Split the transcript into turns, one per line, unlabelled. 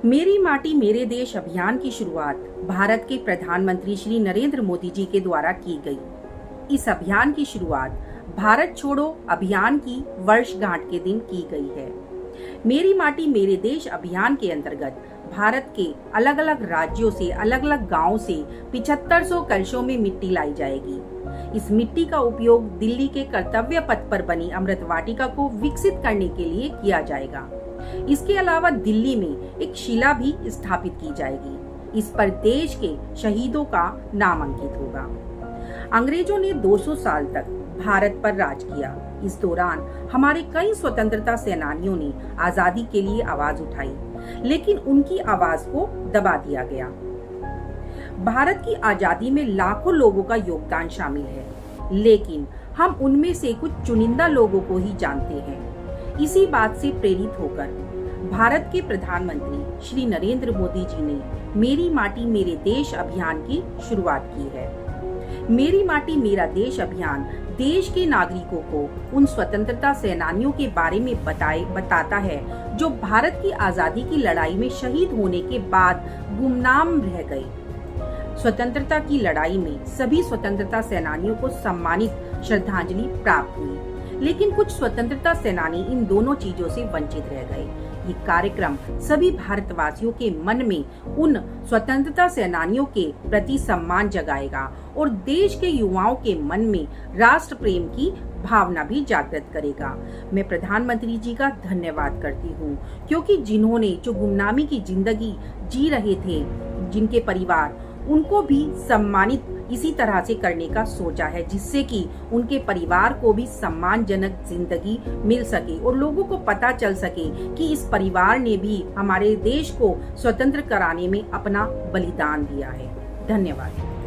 मेरी माटी मेरे देश अभियान की शुरुआत भारत के प्रधानमंत्री श्री नरेंद्र मोदी जी के द्वारा की गई। इस अभियान की शुरुआत भारत छोड़ो अभियान की वर्षगांठ के दिन की गई है। मेरी माटी मेरे देश अभियान के अंतर्गत भारत के अलग अलग राज्यों से अलग अलग गांवों से 7500 कलशों में मिट्टी लाई जाएगी। इस मिट्टी का उपयोग दिल्ली के कर्तव्य पथ पर बनी अमृत वाटिका को विकसित करने के लिए किया जाएगा। इसके अलावा दिल्ली में एक शिला भी स्थापित की जाएगी। इस पर देश के शहीदों का नाम अंकित होगा। अंग्रेजों ने 200 साल तक भारत पर राज किया। इस दौरान हमारे कई स्वतंत्रता सेनानियों ने आजादी के लिए आवाज उठाई, लेकिन उनकी आवाज को दबा दिया गया। भारत की आजादी में लाखों लोगों का योगदान शामिल है, लेकिन हम उनमें से कुछ चुनिंदा लोगों को ही जानते हैं। इसी बात से प्रेरित होकर भारत के प्रधानमंत्री श्री नरेंद्र मोदी जी ने मेरी माटी मेरे देश अभियान की शुरुआत की है। मेरी माटी मेरा देश अभियान देश के नागरिकों को उन स्वतंत्रता सेनानियों के बारे में बताता है जो भारत की आजादी की लड़ाई में शहीद होने के बाद गुमनाम रह गए। स्वतंत्रता की लड़ाई में सभी स्वतंत्रता सेनानियों को सम्मानित श्रद्धांजलि प्राप्त हुई, लेकिन कुछ स्वतंत्रता सेनानी इन दोनों चीजों से वंचित रह गए। ये कार्यक्रम सभी भारतवासियों के मन में उन स्वतंत्रता सेनानियों के प्रति सम्मान जगाएगा और देश के युवाओं के मन में राष्ट्र प्रेम की भावना भी जागृत करेगा। मैं प्रधानमंत्री जी का धन्यवाद करती हूँ, क्योंकि जिन्होंने जो गुमनामी की जिंदगी जी रहे थे, जिनके परिवार, उनको भी सम्मानित इसी तरह से करने का सोचा है, जिससे कि उनके परिवार को भी सम्मानजनक जिंदगी मिल सके और लोगों को पता चल सके कि इस परिवार ने भी हमारे देश को स्वतंत्र कराने में अपना बलिदान दिया है। धन्यवाद।